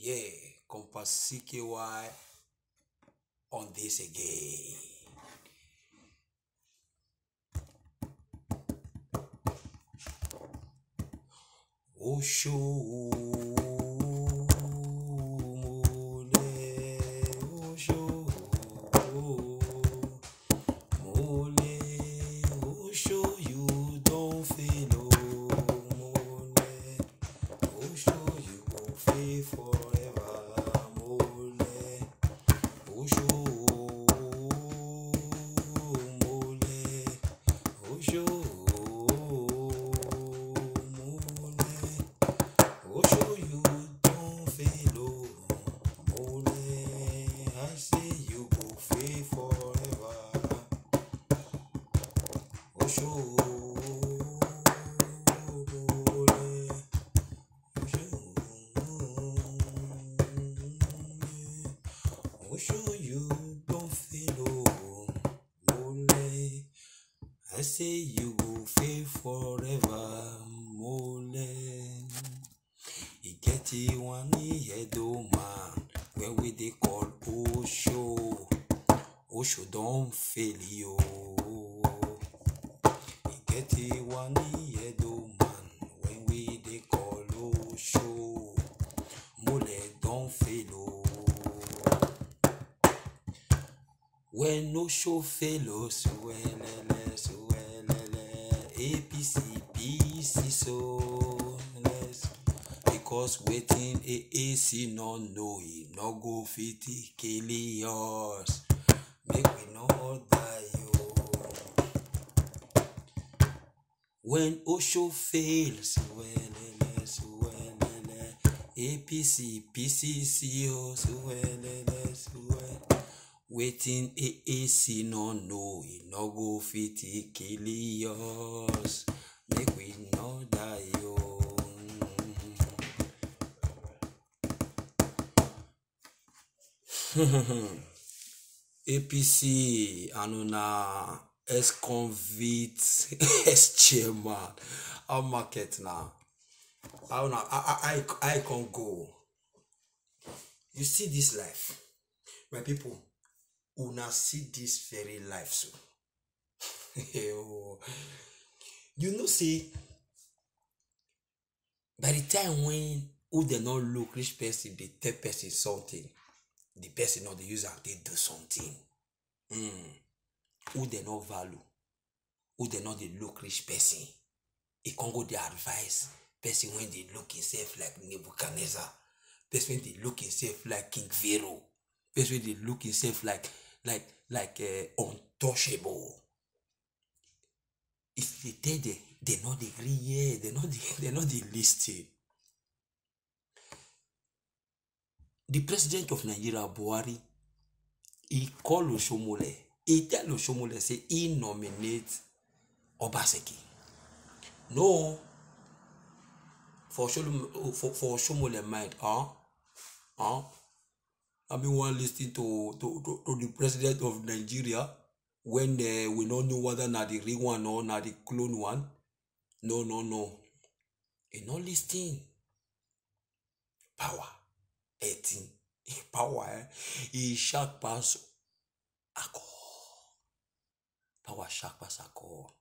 Yeah, Compass CKY on this again. Osho mole, Osho mole, Osho you don't fail, mole, Osho you go fail forever, mole, Osho mole, Osho mole. Osho you don't fail, mole. I say you go fail forever. Osho mole, Osho Osho you don't fail, mole. I say you go fail forever, mole. He get one head man when we they call Osho. Osho don't fail you. He get one head man when we they call Osho. Mole don't fail. When Osho fail, APC, PC, so let's. Because waiting AAC no know he no go fit kill yours. Make we no die yo. When Osho fails, APC, PCC, waiting AAC no know he no go fit kill yours. Make we no die yo. APC Anuna ex-convict ex-chairman. How market now? How now? I can't go. You see this life, my people. Una see this very life so. You know, see, by the time when who they not look rich person, they tell person something. The person or the user they do something. Who they not value, who they not the look rich person. It can go the advice. Person when they look himself like Nebuchadnezzar. Person when they look himself like King Pharaoh. Person when they look himself like untouchable. If they tell they not agree, yeah, they not the listing. The president of Nigeria, Buhari, he called Oshomole. He tell Oshomole say he nominate Obaseki. No, for Oshomole mind, I mean one listening to the president of Nigeria when we don't know whether not the real one or not the clone one. No. He not listening. Power. 18. Power, he shark pass alcohol. Power shark pass alcohol.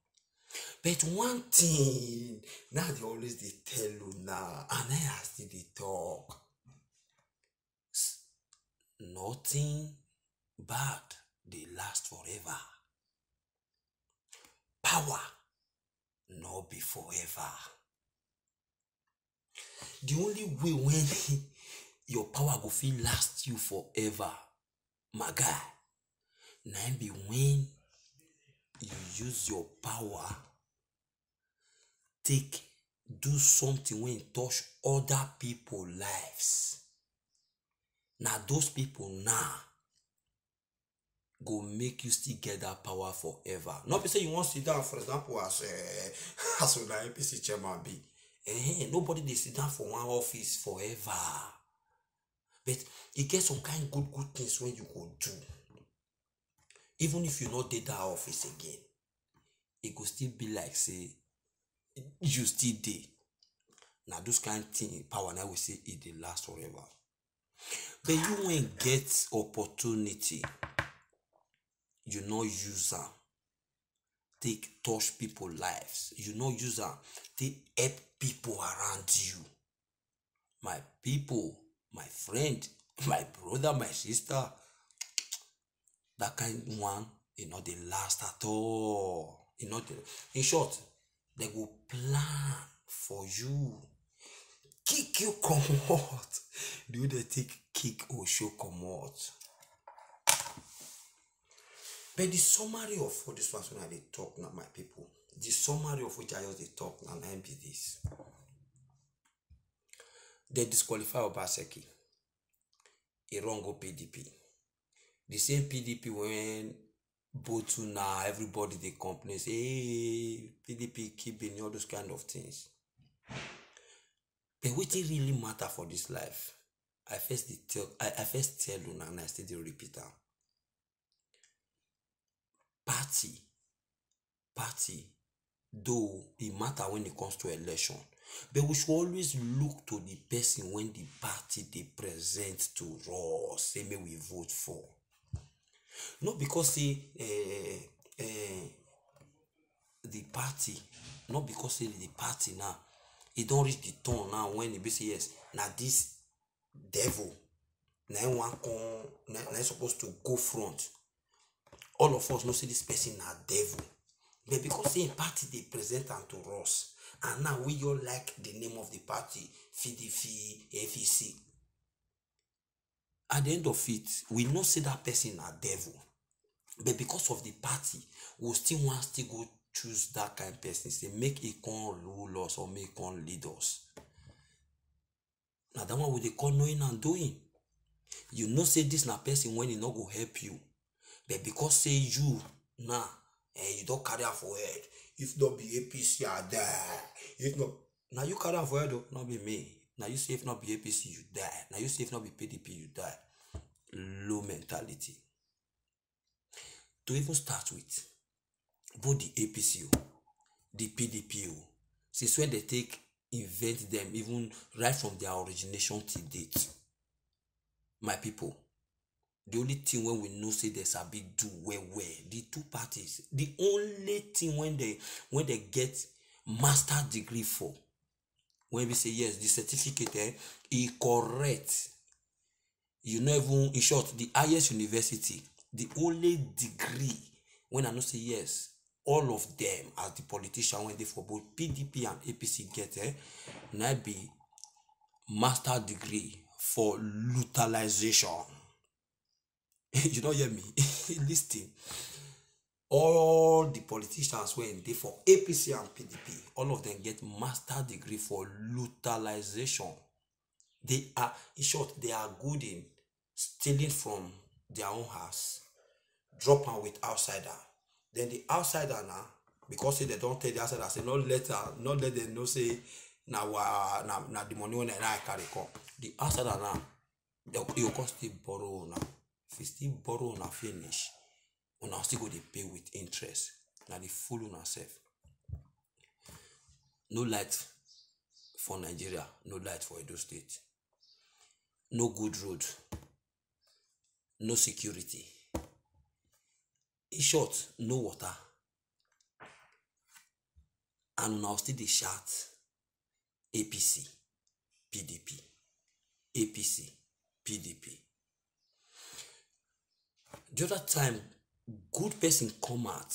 But one thing, now they always they tell you now, and I still they talk. Nothing bad, they last forever. Power, no be forever. The only way when your power go feel last you forever, my guy, now be when you use your power take do something when touch other people lives. Now those people now go make you still get that power forever. Not be say you want to sit down, for example, as an APC chairman be. Nobody they sit down for one office forever. But you get some kind of good things when you go do. Even if you not did that office again, it could still be like say you still did. Now those kind of thing power now we say it they last forever. But you when get opportunity, you not use am take touch people lives. You not use am take help people around you. My people, my friend, my brother, my sister, that kind one, they last at all. In short, they go plan for you. Kick you comot. Do they take kick or show comot? But the summary of all this ones when I dey talk now, my people, the summary of which I just dey talk now, and be this. They disqualify Obaseki. He wrong go PDP. The same PDP when Botu now everybody they complain say, hey, PDP keeping all those kind of things. But what really matter for this life? I first tell you and I still dey repeat am. Party, though it matter when it comes to election, but we should always look to the person when the party they present to us, say may we vote for. Not because the party now, it don't reach the turn now when it be say yes, now this devil, now one supposed to go front. All of us know say this person na devil. But because the party they present am to us, and now we all like the name of the party, FDP, FEC. At the end of it, we know say that person na devil. But because of the party, we still want to go choose that kind of person. Say make it can rule us or make it can lead us. Now that one we they call knowing and doing. You know say this na person when he not go help you. But because say you now, you don't carry out for head. If not be APC, I die. If not, now you carry out for head, not be me. Now you say if not be APC, you die. Now you say if not be PDP, you die. Low mentality. To even start with, both the APC, the PDP, since when they take invent them, even right from their origination to date. My people, the only thing when we know say there's a big do where the two parties, the only thing when they get master degree for, when we say yes, the certificate is correct. You know, even in short, the highest university, the only degree when I know say yes, all of them as the politician when they for both PDP and APC get now be master degree for Lutheralization. You don't hear me? Listen. All the politicians when they for APC and PDP, all of them get master degree for Lutheralization. They are, in short, they are good in stealing from their own house, drop them with outsider. Then the outsider now, because say they don't tell the outsider, say not let them know say now the money when I carry come. The outsider now, you can still borrow now. If you still borrow now finish, you now still go to pay with interest. Now the fool on yourself. No light for Nigeria, no light for Edo State. No good road, no security. In short, no water. And now still the shout APC, PDP, APC, PDP. The other time, good person come out,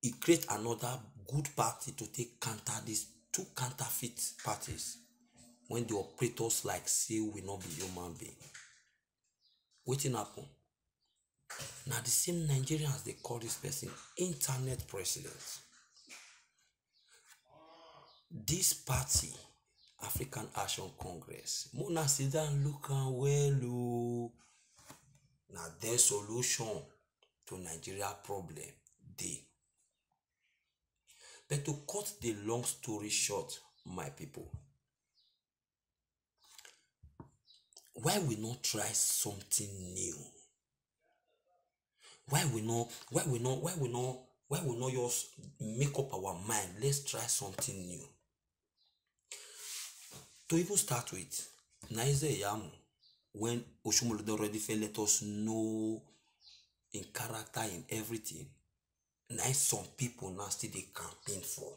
he create another good party to take counter these two counterfeit parties when the operators like say we not be human being. Wetin happen? Now the same Nigerians they call this person internet president. This party, African Action Congress, Mona sit down look and well. Now their solution to Nigeria problem dey. But to cut the long story short, my people, why we not try something new? Why we not just make up our mind? Let's try something new. To even start with, na ize yamu when Oshomole already felt let us know in character in everything. Now some people now still they campaign for.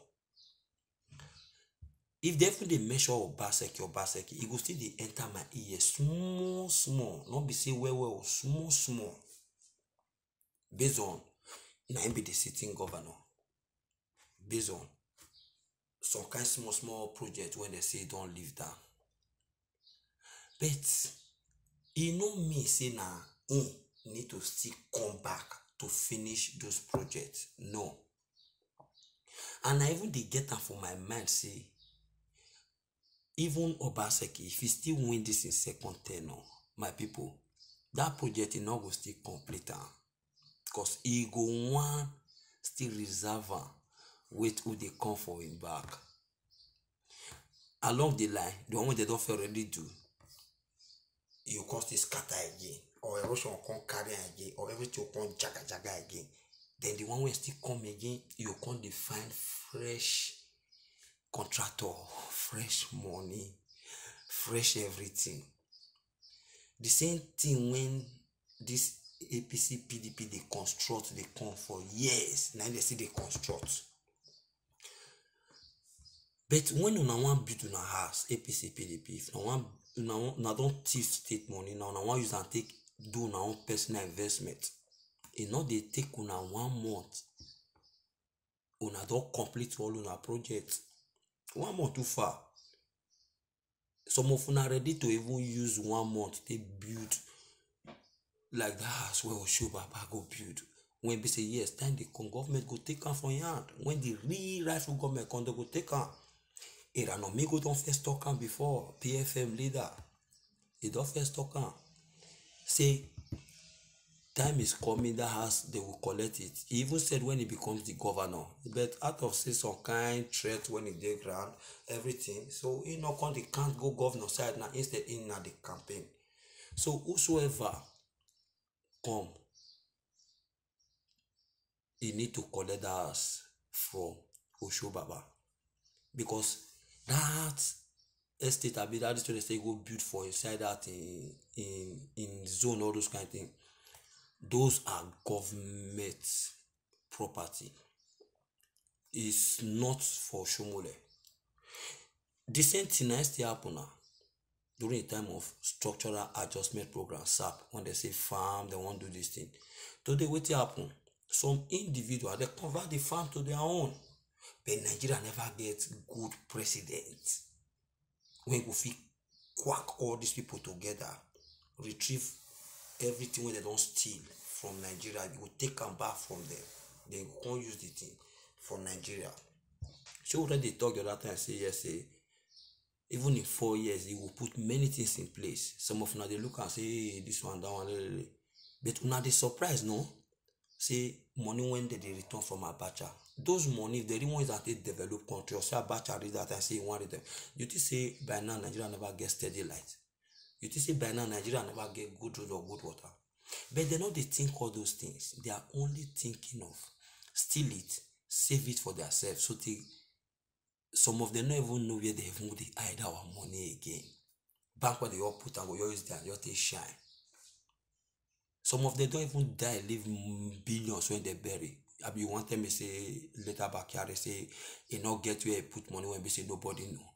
If they even they measure Obaseki, it go still they enter my ear small, not be say well, small. Based on now be the sitting governor. Based on some kind small project when they say don't leave down. But e no mean say na need to still come back to finish those projects. No. And I even dey get am for my mind say even Obaseki, if he still win this in second tenure, my people, that project is not go still complete am. Because he go want still reserve am, wait who they come for him back. Along the line, the one wey they don't already do, you can still scatter again, or erosion will come carry again, or everything will come jaga again. Then the one will still come again, you can define fresh contractor, fresh money, fresh everything. The same thing when this APC PDP they construct, they come for years. Now they see they construct. But when you want build una house, APC PDP, if you don't thief state money, now you want use and take do una own personal investment. You know they take una 1 month. Una don't complete all una project. 1 month too far. Some of una ready to even use 1 month to build like that house where Oshobaba go build. When we say yes, time the government go take am for your hand. When the real rightful government come, they go take am. Iranomigo don't first talk am before PFM leader. He don't first talk am. Say time is coming, that house they will collect it. He even said when he becomes the governor. But out of say some kind threat when he dey ground, everything. So he not come, they can't go governor side now, instead in na the campaign. So whosoever come, he need to collect that house from Oshobaba. Because that estate I that is what they go build for inside that in zone, all those kind of things. Those are government property. It's not for Oshomole. The same thing has to happen now during the time of structural adjustment program SAP, when they say farm, they won't do this thing. Today what happen? Some individual they convert the farm to their own. But Nigeria never gets good president. When we fit quack all these people together, retrieve everything when they don't steal from Nigeria, you will take them back from them. They can't use the thing for Nigeria. So already talk the other time, say yes, say even in 4 years, he will put many things in place. Some of them they look and say, hey, this one, that one, but now they surprise, no? Say money when they return from Abacha. Those money, if they really want that they develop country, or say Abacha read that and say he wanted them. You think say by now Nigeria never get steady light. You think say by now Nigeria never get good road or good water. But they know they think all those things. They are only thinking of steal it, save it for themselves. So some of them don't even know where they even hide our money again. Bank where they all put and go use there, just take shine. Some of them don't even die, leave billions when they bury. You want them to say later back here, they say you not get where you put money when they say nobody know.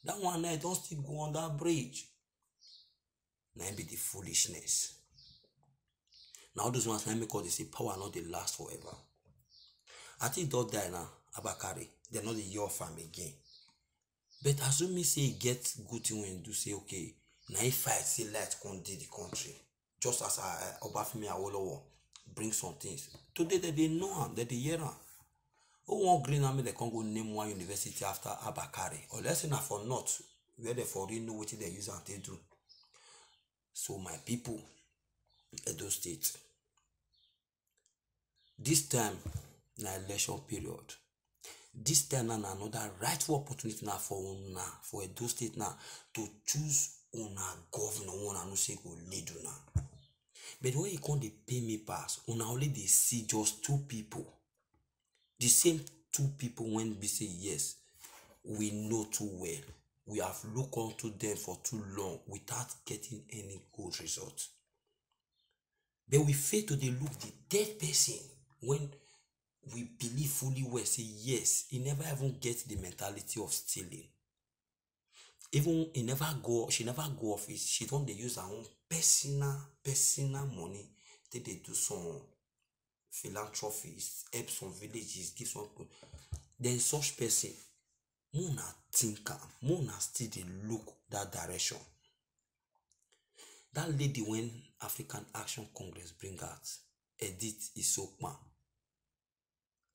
That one night don't still go on that bridge. Now be the foolishness. Now those ones now because they say power not they last forever. I think don't die now, Abakari. They're not the your farm again. But assuming say get good thing when you do say okay, now if fight say light can do the country. Just as Obafemi Awolowo bring some things. Today they know him, they hear him. Who want green army they can't go name one university after Abakari. Or let's say not for not, where they for really know what they use and they do. So my people, Edo State. This time, na election period. This time na another rightful opportunity now for Edo State now to choose una governor one and no say go lead una. But when you come they pay me pass, una only they see just 2 people. The same 2 people when we say yes, we know too well. We have looked onto them for too long without getting any good result. But we fail to dey look the third person when we believe fully well say yes, he never even get the mentality of stealing. Even she never go office. She don dey use her own personal money take dey do some philanthropies, help some villages, give some people. Then such person, una think am, una still dey look that direction. That lady when African Action Congress bring out, Edith Isokpan,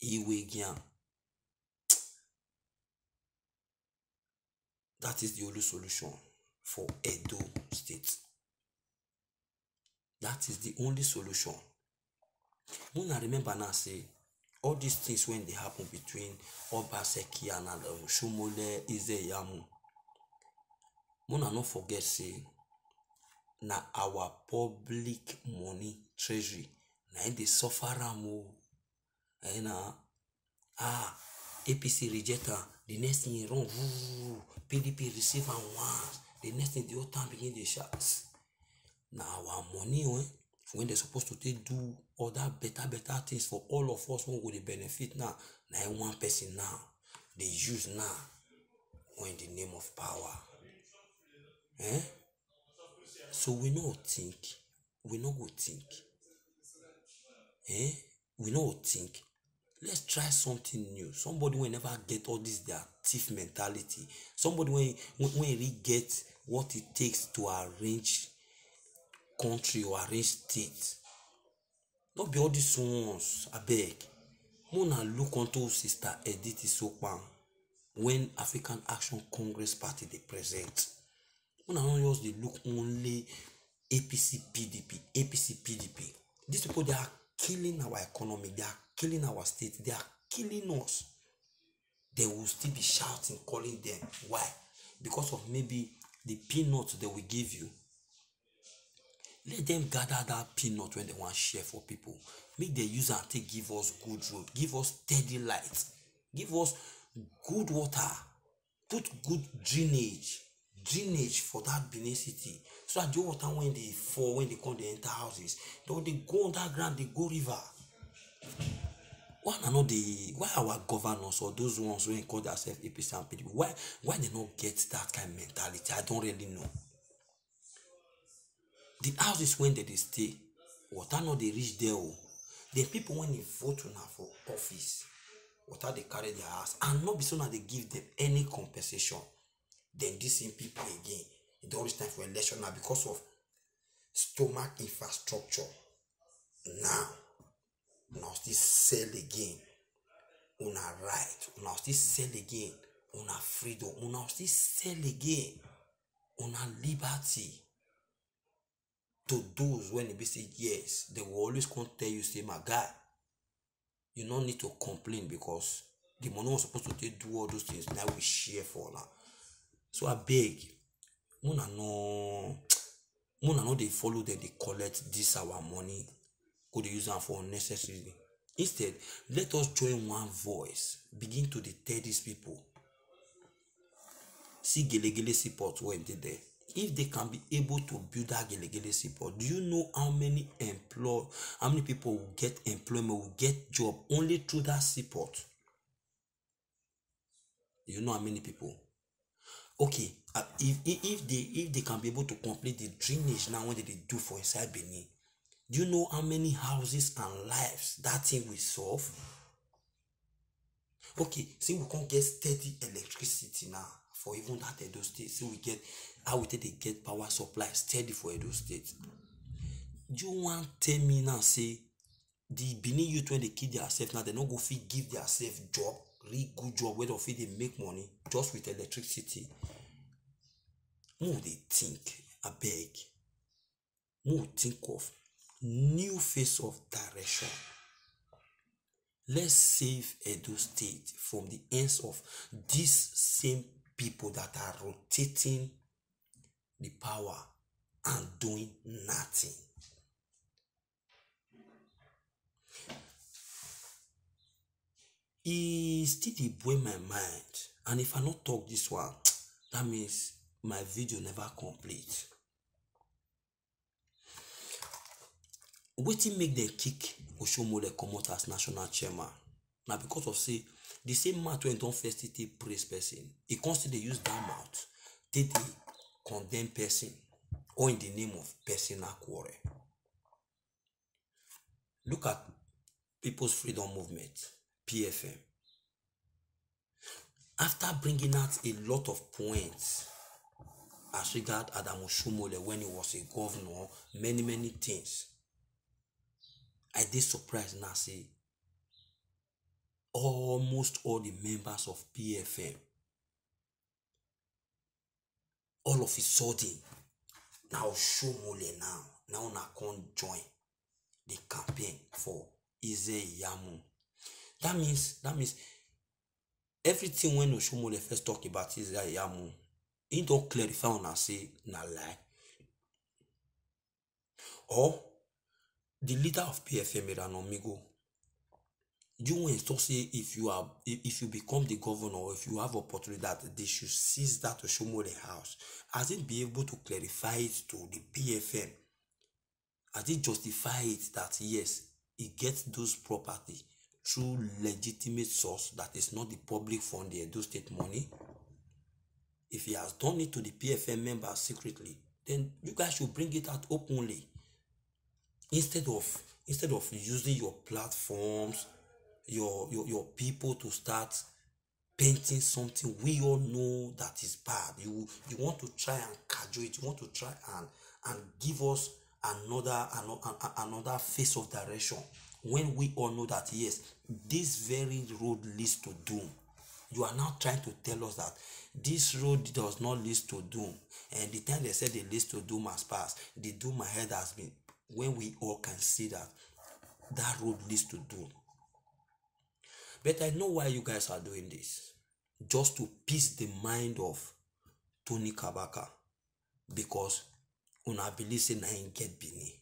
Iwegian, that is the only solution for Edo State. That is the only solution. Una remember now say all these things when they happen between Obaseki and Shomole Izeyamu. Una not forget say na our public money treasury na they suffer am o. Na APC reject am, the next thing run, PDP receive am once, the next thing the whole time begin dey shout. Na our money when they supposed to take do other better things for all of us when we dey benefit now. Na one person now they use now when the name of power. So we no think, we no go think. We no think. Let's try something new. Somebody will never get all this their thief mentality. Somebody when really get what it takes to arrange country or arrange state. Not be all these ones, I beg. Mona look onto Sister Edith Isokpan when African Action Congress Party they present. Mona not just they look only APC PDP. These people, they are killing our economy, they are killing our state, they are killing us. They will still be shouting, calling them. Why? Because of maybe the peanuts they will give you. Let them gather that peanut when they want share for people. Make the user take give us good road, give us steady light, give us good water, put good drainage for that Benin City. So that the water when they fall, when they come, they enter houses, they go underground, they go river. Why our governors or those ones who call themselves APC and PDP, why they not get that kind of mentality? I don't really know. The houses when they stay, water not they reach there. The people when they vote now for office, water they carry their house, and not be so that they give them any compensation. Then these same people again, it don't reach time for election now because of stomach infrastructure. Now still sell again. Una right, una still sell again. Una freedom, una still sell again. Una liberty. To those when they say yes, they will always come tell you, say, my guy, you don't need to complain because the money was supposed to take do all those things. Now we share for now. So I beg, Mona no they follow them, they collect this our money, go they use them for unnecessarily. Instead, let us join one voice, begin to tell these people. See Gelegele Seaport when they there. If they can be able to build that Gelegele Seaport, do you know how many people will get employment, will get job only through that seaport? You know how many people? Okay, if they can be able to complete the drainage now when they do for inside Benin, do you know how many houses and lives that thing will solve? Okay, see we can't get steady electricity now for even that Edo State. See we get how we take they get power supply steady for Edo State. Do you want to tell me now say the Benin youth when they kill themselves now they not go fit give themselves job, really good job where they they make money just with electricity? More they think, I beg. More think of new phase of direction. Let's save Edo State from the hands of these same people that are rotating the power and doing nothing. It still dey blow my mind, and if I not talk this one, that means my video never complete. Wetin make dem kick Oshomole comot as national chairman? Na because of say the same mouth wey don first take praise person, e come still dey use that mouth take dey condemn person or in the name of personal quarrel. Look at People's Freedom Movement, PFM. After bringing out a lot of points as regard Adam Oshomole when he was a governor, many things, I dey surprised now say almost all the members of PFM, all of a sudden, now Oshomole now una come join the campaign for Eze Iyamu. That means everything when Oshomole first talk about Eze Iyamu, he don't clarify una say na lie. Or the leader of PFM, Iranomigo, you when talk say if you become the governor, or if you have opportunity that they should seize that Oshomole house, has it be able to clarify it to the PFM? Has it justify it that yes, he gets those property through legitimate source that is not the public fund, the Edo State money? If he has done it to the PFM members secretly, then you guys should bring it out openly. Instead of using your platforms, your people to start painting something we all know that is bad. You want to try and cajole it. You want to try and give us another face of direction when we all know that yes, this very road leads to doom. You are now trying to tell us that this road does not lead to doom, and the time they said the leads to doom has passed, the doom ahead has been, when we all can see that road leads to doom. But I know why you guys are doing this, just to peace the mind of Tony Kabaka, because una believe say na him get Bini.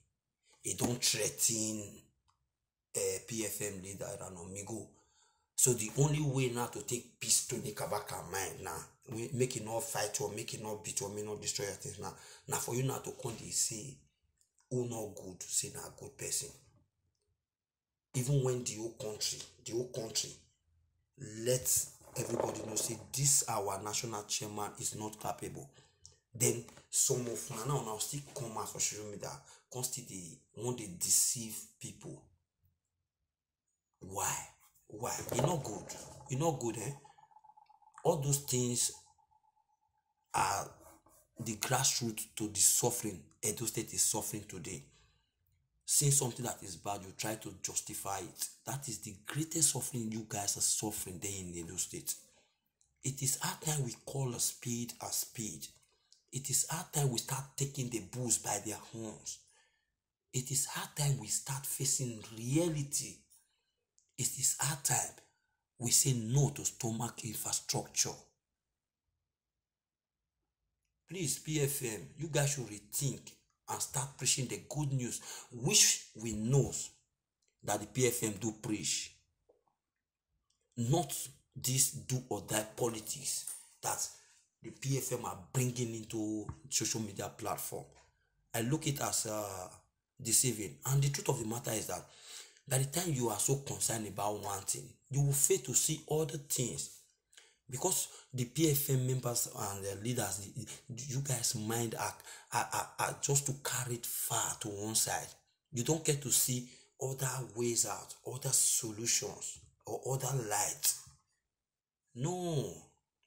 He don't threaten PFM leader Iranomigo. So the only way now to take peace to Tony Kabaka mind now, make it not fight or make it not beat or make not destroy your things now for you now to come and say who not good, say na good person. Even when the whole country let everybody know say this our national chairman is not capable, then some of now still come out for social media, constantly want to deceive people. Why? You're not good, eh? All those things are the grassroots to the suffering Edo State is suffering today. Seeing something that is bad, you try to justify it. That is the greatest suffering you guys are suffering there in Edo State. It is our time we call a speed a speed. It is our time we start taking the bulls by their horns. It is our time we start facing reality. It is our time we say no to stomach infrastructure. Please, PFM, you guys should rethink and start preaching the good news, which we know that the PFM do preach. Not this do or die politics that the PFM are bringing into social media platform. I look it as deceiving. And the truth of the matter is that by the time you are so concerned about one thing, you will fail to see other things. Because the PFM members and the leaders, you guys' mind are just to carry it far to one side. You don't get to see other ways out, other solutions, or other lights. No.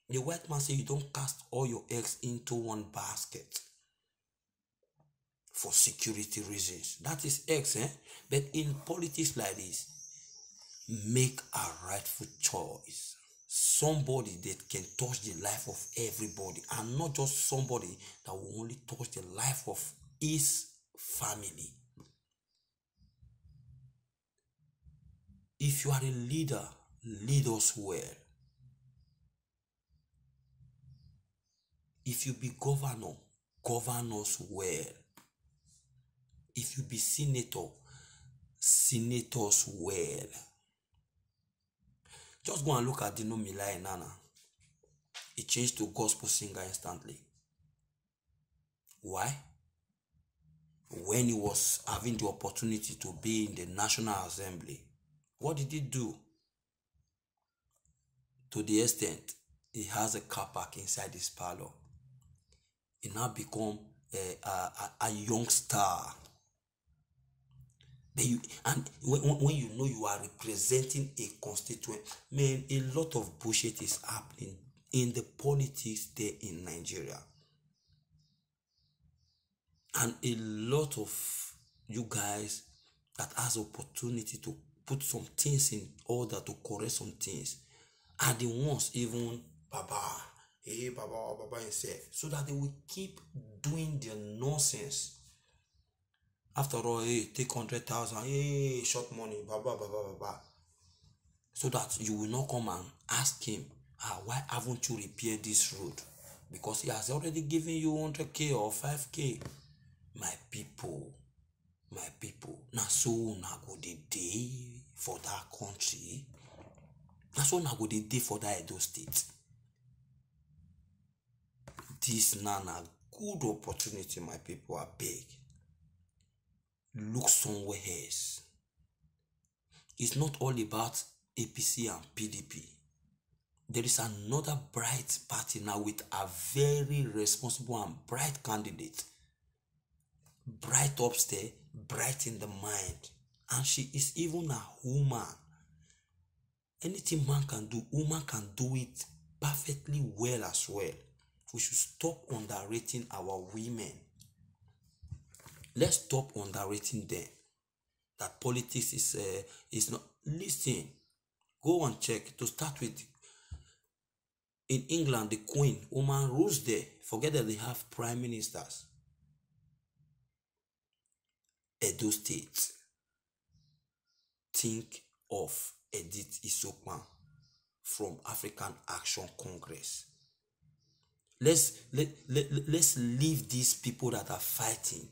The white man says you don't cast all your eggs into one basket for security reasons. That is eggs, eh? But in politics like this, make a rightful choice. Somebody that can touch the life of everybody, and not just somebody that will only touch the life of his family. If you are a leader, lead us well. If you be governor, govern us well. If you be senator, senate us well. Just go and look at Dino Melaye Nana. he changed to gospel singer instantly. Why? When he was having the opportunity to be in the National Assembly, what did he do? To the extent he has a car park inside his parlor. He now become a young star. And when you know you are representing a constituent, man, a lot of bullshit is happening in the politics there in Nigeria. And a lot of you guys that has opportunity to put some things in order to correct some things are the ones even Baba himself, so that they will keep doing their nonsense. After all, hey, take 100,000, hey, short money, baba. So that you will not come and ask him, why haven't you repaired this road? Because he has already given you 100k or 5k. My people, now so na go the day for that country. Now so na go the day for that Edo State. This now a good opportunity, my people, are big. Look somewhere else. It's not all about APC and PDP. There is another bright party now with a very responsible and bright candidate. Bright upstairs, bright in the mind. And she is even a woman. Anything man can do, woman can do it perfectly well as well. We should stop underrating our women. Let's stop underrating them. That politics is not. Listen, go and check. To start with, in England, the Queen, woman rules there. Forget that they have prime ministers. Edo State. Think of Edith Isokman from African Action Congress. Let's leave these people that are fighting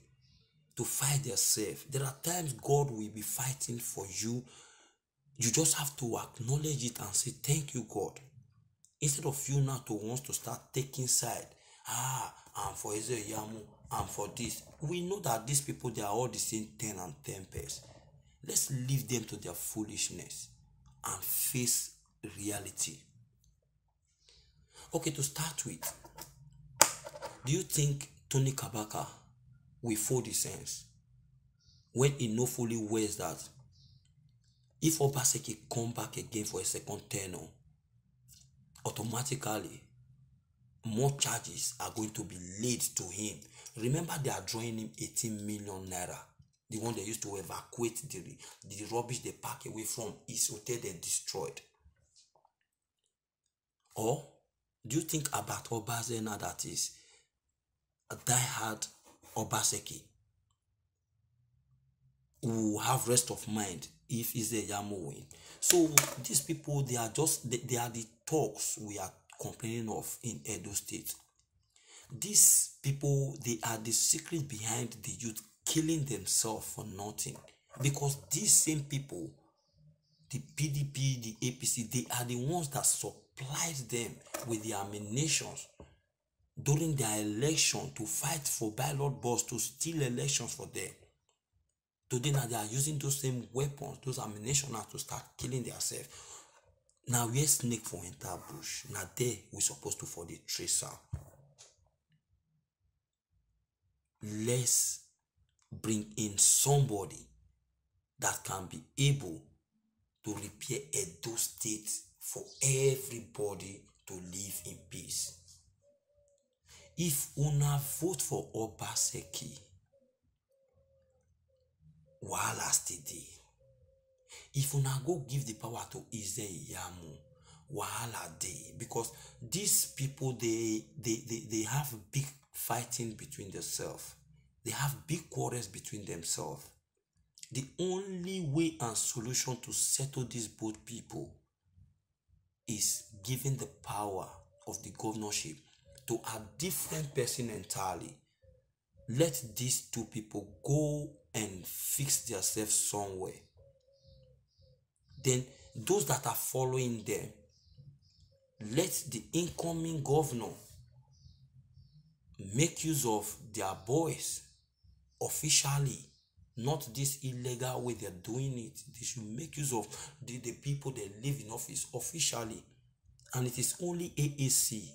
to fight themselves. There are times God will be fighting for you. You just have to acknowledge it and say, thank you, God. Instead of you now to want to start taking side. I'm for Eze Yamu, I'm for this. We know that these people, they are all the same 10 and 10 pairs. Let's leave them to their foolishness and face reality. Okay, to start with, do you think Tony Kabaka will fold his hands when he know fully well that if Obaseki come back again for a second tenure, automatically more charges are going to be laid to him? Remember, they are drawing him 18 million naira. The one they used to evacuate the rubbish they pack away from his hotel they destroyed. Or do you think about Obazena, that is a diehard Obaseki, who have rest of mind if Eze Yamu win? So these people, they are the talks we are complaining of in Edo State. These people, they are the secret behind the youth killing themselves for nothing. Because these same people, the PDP, the APC, they are the ones that supplied them with the ammunitions during their election to fight for ballot box, to steal elections for them. Today now they are using those same weapons, those ammunition now to start killing themselves. Now where snake for enter bush, now there we supposed to for the tracer. Let's bring in somebody that can be able to repair Edo State for everybody to live in peace. If una vote for Obaseki, wahala still dey. If una go give the power to Eze Yamu, wahala dey. Because these people, they have big fighting between themselves. They have big quarrels between themselves. The only way and solution to settle these both people is giving the power of the governorship to a different person entirely. Let these two people go and fix themselves somewhere. Then those that are following them, let the incoming governor make use of their boys officially, not this illegal way they're doing it. They should make use of the people that live in office officially. And it is only AAC,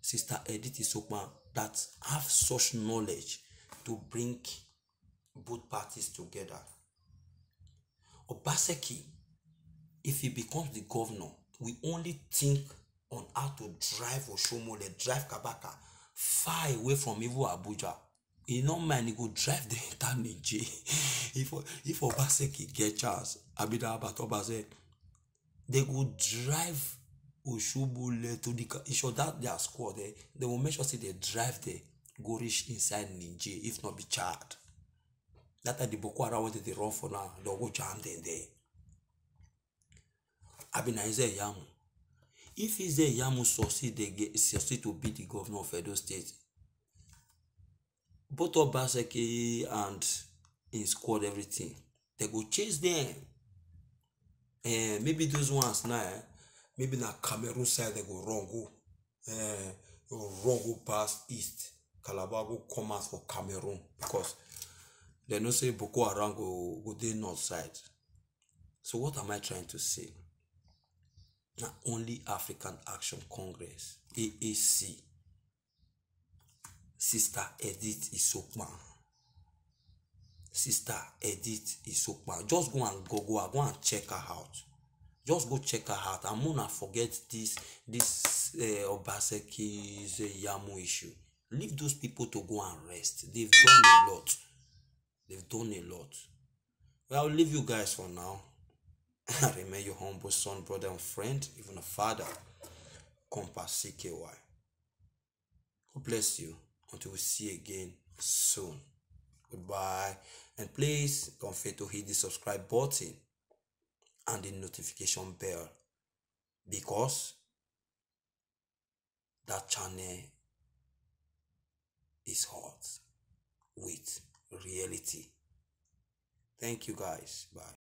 Sister Edith Isokpan, that have such knowledge to bring both parties together. Obaseki, if he becomes the governor, we only think on how to drive Oshomole, drive Kabaka far away from even Abuja. He no mind, he go drive the entire Nigeria. if Obaseki get chance, Abida Abatobase, they go drive Oshomole to the issue that their squad there. They will make sure say they drive the go reach inside Nigeria, if not be Chad. That time the Boko Haram wanted to run for now, they'll go jam them there. Abina Ize Yamu. If Ize Yamu succeed to be the governor of Edo State, both Obaseki and in squad everything, they go chase them. Maybe those ones now, maybe na Cameroon side they go wrong go past east. Calabar go come out for Cameroon because they know say Boko Haram go dey north side. So what am I trying to say? Not only African Action Congress, AAC, Sister Edith Isokpan. Sister Edith Isokpan. Just go and check her out. Just go check her out. I'm gonna forget this Obaseki's Yamu issue. Leave those people to go and rest. They've done a lot. Well, I'll leave you guys for now. I remain your humble son, brother, and friend, even a father, Compass CKY. God bless you until we see again soon. Goodbye. And please don't forget to hit the subscribe button and the notification bell, because that channel is hot with reality. Thank you guys. Bye.